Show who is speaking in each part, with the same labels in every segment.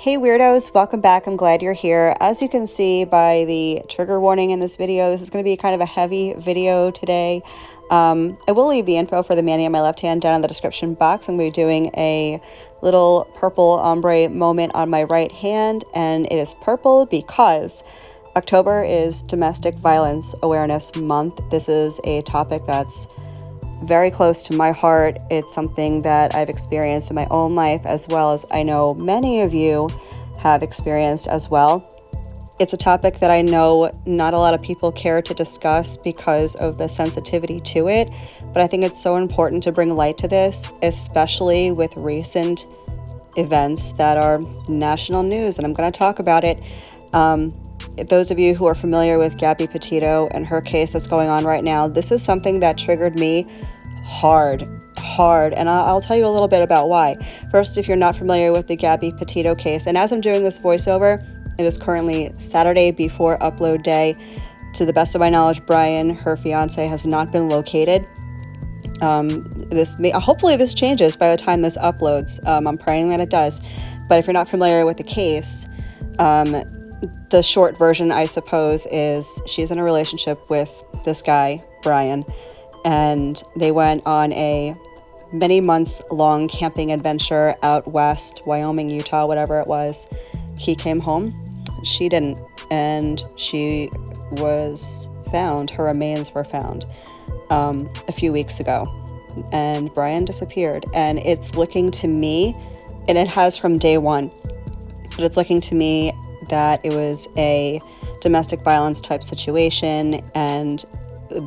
Speaker 1: Hey weirdos, welcome back. I'm glad you're here. As you can see by the trigger warning in this video, this is going to be kind of a heavy video today. I will leave the info for the mani on my left hand down in the description box. I'm going to be doing a little purple ombre moment on my right hand, and it is purple because October is Domestic Violence Awareness Month. This is a topic that's very close to my heart. It's something that I've experienced in my own life, as well as I know many of you have experienced as well. It's a topic that I know not a lot of people care to discuss because of the sensitivity to it, but I think it's so important to bring light to this, especially with recent events that are national news, and I'm going to talk about it. Those of you who are familiar with Gabby Petito and her case that's going on right now, this is something that triggered me hard, and I'll tell you a little bit about why. First, if you're not familiar with the Gabby Petito case, and as I'm doing this voiceover, it is currently Saturday before upload day. To the best of my knowledge, Brian, her fiance, has not been located. Hopefully this changes by the time this uploads. I'm praying that it does. But if you're not familiar with the case, the short version, I suppose, is she's in a relationship with this guy, Brian, and they went on a many months long camping adventure out west, Wyoming, Utah, whatever it was. He came home, she didn't, and she was found, her remains were found a few weeks ago, and Brian disappeared. And it's looking to me, and it has from day one, but it's looking to me that it was a domestic violence type situation. And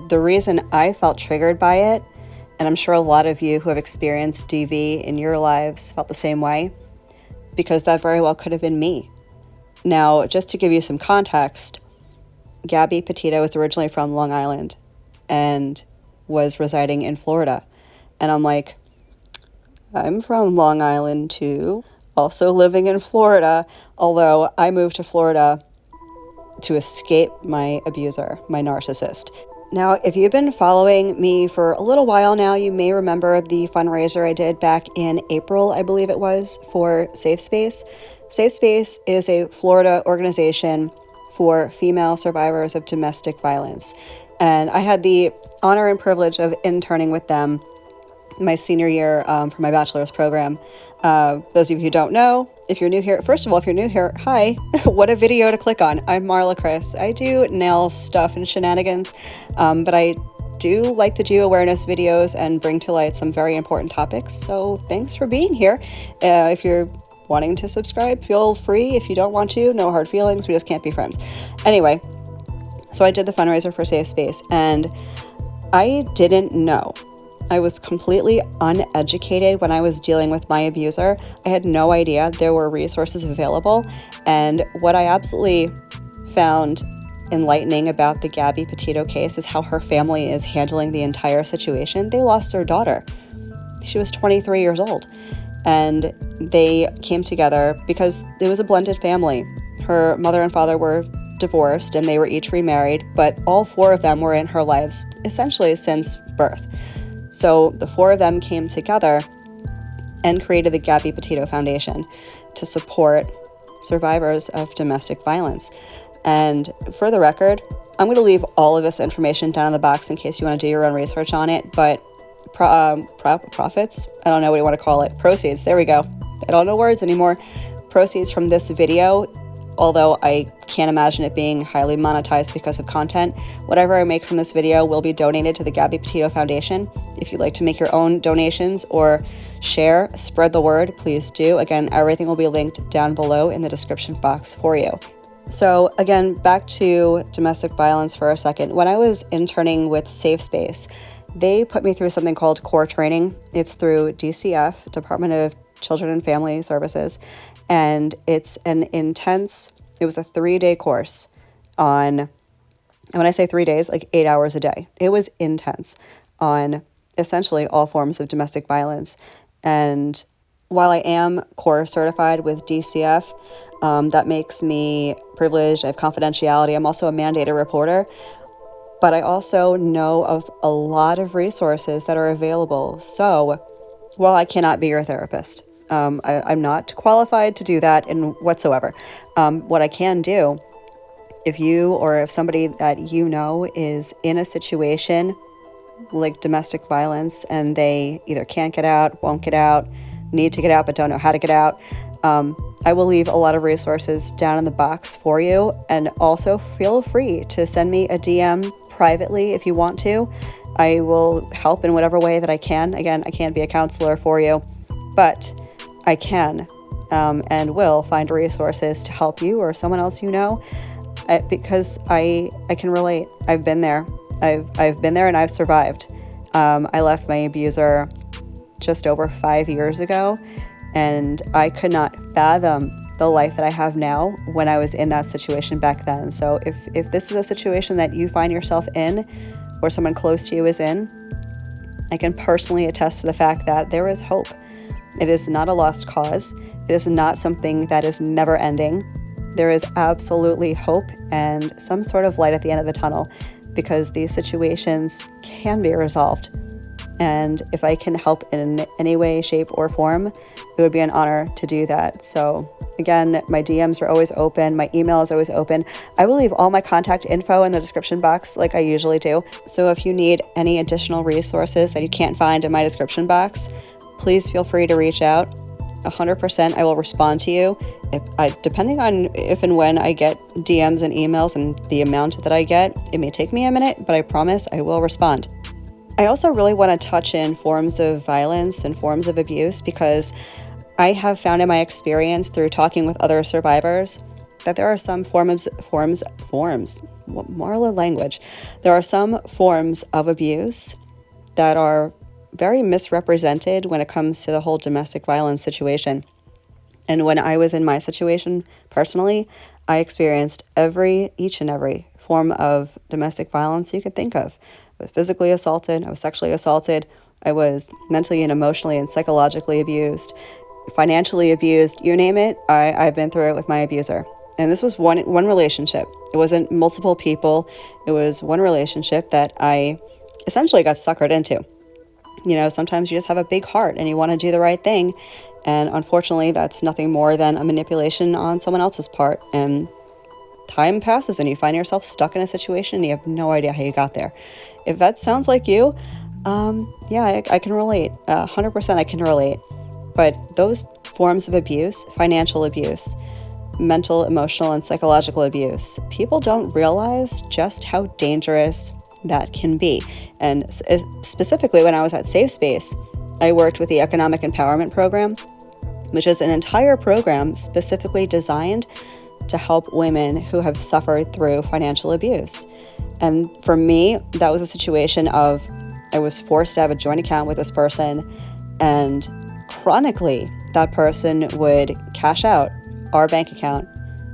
Speaker 1: the reason I felt triggered by it, and I'm sure a lot of you who have experienced DV in your lives felt the same way, because that very well could have been me. Now, just to give you some context, Gabby Petito was originally from Long Island and was residing in Florida. And I'm like, I'm from Long Island too, also living in Florida, although I moved to Florida to escape my abuser, my narcissist. Now, if you've been following me for a little while now, you may remember the fundraiser I did back in April, I believe it was, for Safe Space. Safe Space is a Florida organization for female survivors of domestic violence. And I had the honor and privilege of interning with them my senior year for my bachelor's program. Those of you who don't know, if you're new here, first of all, if you're new here, hi, what a video to click on. I'm Marlakris. I do nail stuff and shenanigans, but I do like to do awareness videos and bring to light some very important topics. So thanks for being here. If you're wanting to subscribe, feel free. If you don't want to, no hard feelings. We just can't be friends. Anyway, so I did the fundraiser for Safe Space, and I didn't know. I was completely uneducated when I was dealing with my abuser. I had no idea there were resources available. And what I absolutely found enlightening about the Gabby Petito case is how her family is handling the entire situation. They lost their daughter. She was 23 years old. And they came together because it was a blended family. Her mother and father were divorced and they were each remarried, but all four of them were in her lives essentially since birth. So the four of them came together and created the Gabby Petito Foundation to support survivors of domestic violence. And for the record, I'm going to leave all of this information down in the box in case you want to do your own research on it. But profits, I don't know what you want to call it, proceeds, there we go. I don't know words anymore. Proceeds from this video, although I can't imagine it being highly monetized because of content, whatever I make from this video will be donated to the Gabby Petito Foundation. If you'd like to make your own donations or share, spread the word, please do. Again, everything will be linked down below in the description box for you. So again, back to domestic violence for a second. When I was interning with Safe Space, they put me through something called core training. It's through DCF, Department of Children and Family Services, and it's it was a 3-day course on, and when I say 3 days, like 8 hours a day. It was intense on essentially all forms of domestic violence. And while I am core certified with DCF, that makes me privileged. I have confidentiality. I'm also a mandated reporter. But I also know of a lot of resources that are available. So while I cannot be your therapist, I'm not qualified to do that in whatsoever. What I can do, if you or if somebody that you know is in a situation like domestic violence and they either can't get out, won't get out, need to get out but don't know how to get out, I will leave a lot of resources down in the box for you. And also feel free to send me a DM privately if you want to. I will help in whatever way that I can. Again, I can't be a counselor for you, but I can and will find resources to help you or someone else you know, because I can relate. I've been there. I've been there and I've survived. I left my abuser just over 5 years ago, and I could not fathom the life that I have now when I was in that situation back then. So if this is a situation that you find yourself in or someone close to you is in, I can personally attest to the fact that there is hope. It is not a lost cause. It is not something that is never ending. There is absolutely hope and some sort of light at the end of the tunnel, because these situations can be resolved. And if I can help in any way, shape, or form, it would be an honor to do that. So again, my DMs are always open. My email is always open. I will leave all my contact info in the description box like I usually do. So if you need any additional resources that you can't find in my description box, please feel free to reach out. 100% I will respond to you. Depending on if and when I get DMs and emails and the amount that I get, it may take me a minute, but I promise I will respond. I also really want to touch in forms of violence and forms of abuse, because I have found in my experience through talking with other survivors that there are some forms, what Marla language, there are some forms of abuse that are very misrepresented when it comes to the whole domestic violence situation. And when I was in my situation personally, I experienced each and every form of domestic violence you could think of. I was physically assaulted, I was sexually assaulted, I was mentally and emotionally and psychologically abused, financially abused, you name it, I've been through it with my abuser. And this was one relationship. It wasn't multiple people. It was one relationship that I essentially got suckered into. You know, sometimes you just have a big heart and you want to do the right thing. And unfortunately, that's nothing more than a manipulation on someone else's part. And time passes and you find yourself stuck in a situation and you have no idea how you got there. If that sounds like you, I can relate. 100% I can relate. But those forms of abuse, financial abuse, mental, emotional, and psychological abuse, people don't realize just how dangerous that can be. And specifically when I was at Safe Space, I worked with the Economic Empowerment Program, which is an entire program specifically designed to help women who have suffered through financial abuse. And for me, that was a situation of I was forced to have a joint account with this person, and chronically that person would cash out our bank account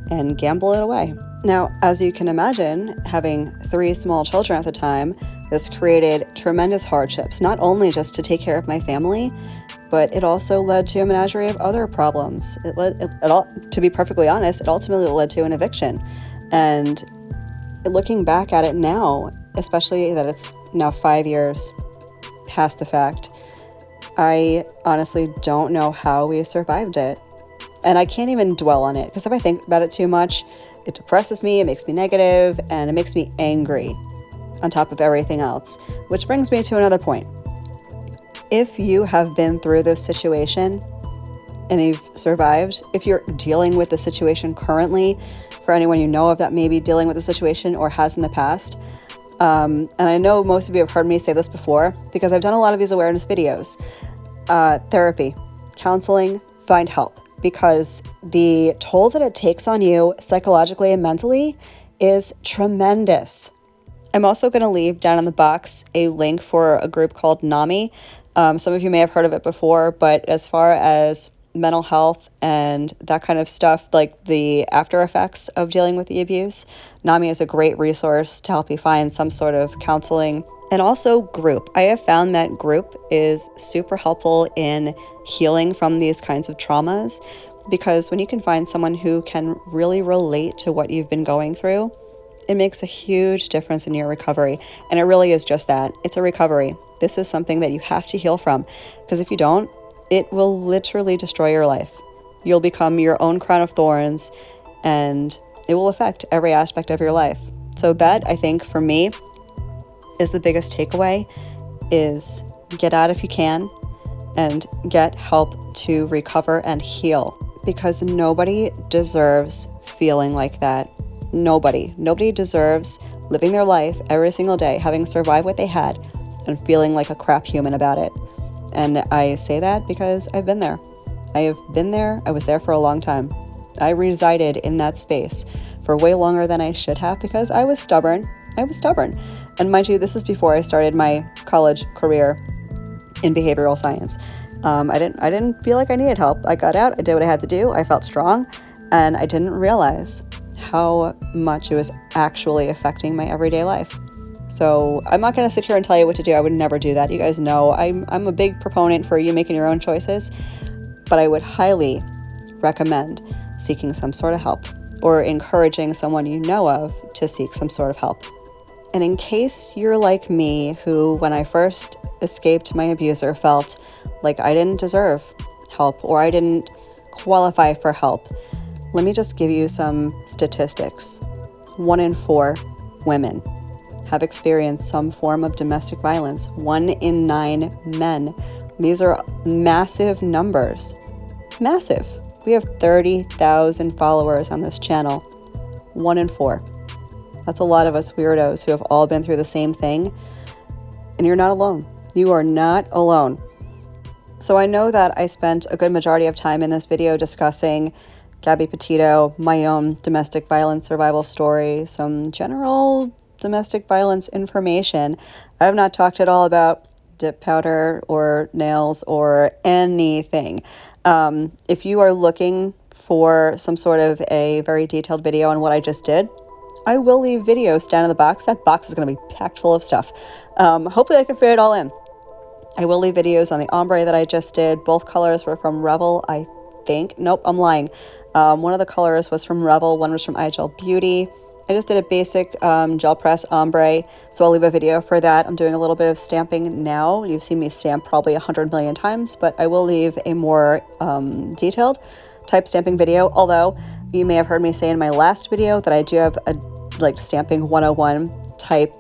Speaker 1: and gamble it away. Now, as you can imagine, having 3 small children at the time, this created tremendous hardships, not only just to take care of my family, but it also led to a menagerie of other problems. To be perfectly honest, it ultimately led to an eviction. And looking back at it now, especially that it's now 5 years past the fact, I honestly don't know how we survived it. And I can't even dwell on it, because if I think about it too much, it depresses me, it makes me negative, and it makes me angry on top of everything else. Which brings me to another point. If you have been through this situation and you've survived, if you're dealing with the situation currently, for anyone you know of that may be dealing with the situation or has in the past, and I know most of you have heard me say this before because I've done a lot of these awareness videos, therapy, counseling, find help. Because the toll that it takes on you psychologically and mentally is tremendous. I'm also going to leave down in the box a link for a group called NAMI. Some of you may have heard of it before, but as far as mental health and that kind of stuff, like the after effects of dealing with the abuse, NAMI is a great resource to help you find some sort of counseling. And also group. I have found that group is super helpful in healing from these kinds of traumas, because when you can find someone who can really relate to what you've been going through, it makes a huge difference in your recovery. And it really is just that. It's a recovery. This is something that you have to heal from, because if you don't, it will literally destroy your life. You'll become your own crown of thorns, and it will affect every aspect of your life. So that, I think, for me, is the biggest takeaway, is get out if you can and get help to recover and heal, because nobody deserves feeling like that. Nobody deserves living their life every single day, having survived what they had and feeling like a crap human about it. And I say that because I've been there. I have been there. I was there for a long time. I resided in that space for way longer than I should have because I was stubborn. And mind you, this is before I started my college career in behavioral science. I didn't feel like I needed help. I got out, I did what I had to do, I felt strong, and I didn't realize how much it was actually affecting my everyday life. So I'm not going to sit here and tell you what to do. I would never do that. You guys know I'm a big proponent for you making your own choices, but I would highly recommend seeking some sort of help or encouraging someone you know of to seek some sort of help. And in case you're like me, who when I first escaped my abuser felt like I didn't deserve help or I didn't qualify for help, let me just give you some statistics. 1 in 4 women have experienced some form of domestic violence. 1 in 9 men. These are massive numbers. Massive. We have 30,000 followers on this channel. 1 in 4. That's a lot of us weirdos who have all been through the same thing. And you're not alone. You are not alone. So I know that I spent a good majority of time in this video discussing Gabby Petito, my own domestic violence survival story, some general domestic violence information. I have not talked at all about dip powder or nails or anything. If you are looking for some sort of a very detailed video on what I just did, I will leave videos down in the box. That box is going to be packed full of stuff. Hopefully I can fit it all in. I will leave videos on the ombre that I just did. Both colors were from Revel, I think. Nope, I'm lying. One of the colors was from Revel, one was from iGel Beauty. I just did a basic gel press ombre, so I'll leave a video for that. I'm doing a little bit of stamping now. You've seen me stamp probably 100 million times, but I will leave a more detailed type stamping video, although you may have heard me say in my last video that I do have a stamping 101 type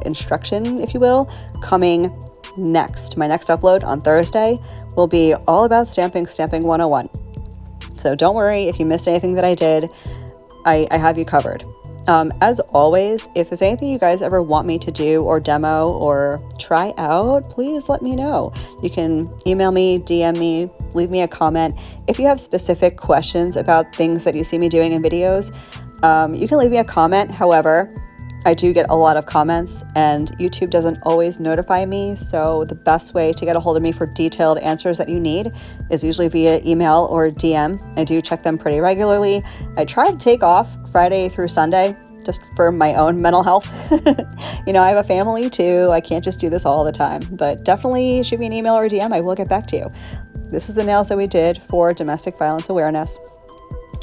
Speaker 1: instruction, if you will, coming next. My next upload on Thursday will be all about stamping 101. So don't worry if you missed anything that I did. I have you covered. As always, if there's anything you guys ever want me to do or demo or try out, please let me know. You can email me, DM me, leave me a comment. If you have specific questions about things that you see me doing in videos, you can leave me a comment. However, I do get a lot of comments and YouTube doesn't always notify me. So the best way to get a hold of me for detailed answers that you need is usually via email or DM. I do check them pretty regularly. I try to take off Friday through Sunday just for my own mental health. I have a family too. I can't just do this all the time, but definitely shoot me an email or a DM. I will get back to you. This is the nails that we did for domestic violence awareness.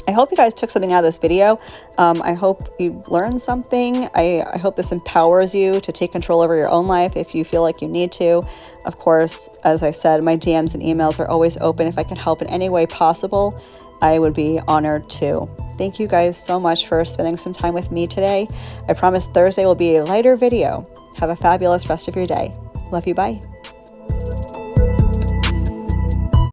Speaker 1: I hope you guys took something out of this video. I hope you learned something. I hope this empowers you to take control over your own life if you feel like you need to. Of course, as I said, my DMs and emails are always open. If I can help in any way possible, I would be honored to. Thank you guys so much for spending some time with me today. I promise Thursday will be a lighter video. Have a fabulous rest of your day. Love you, bye.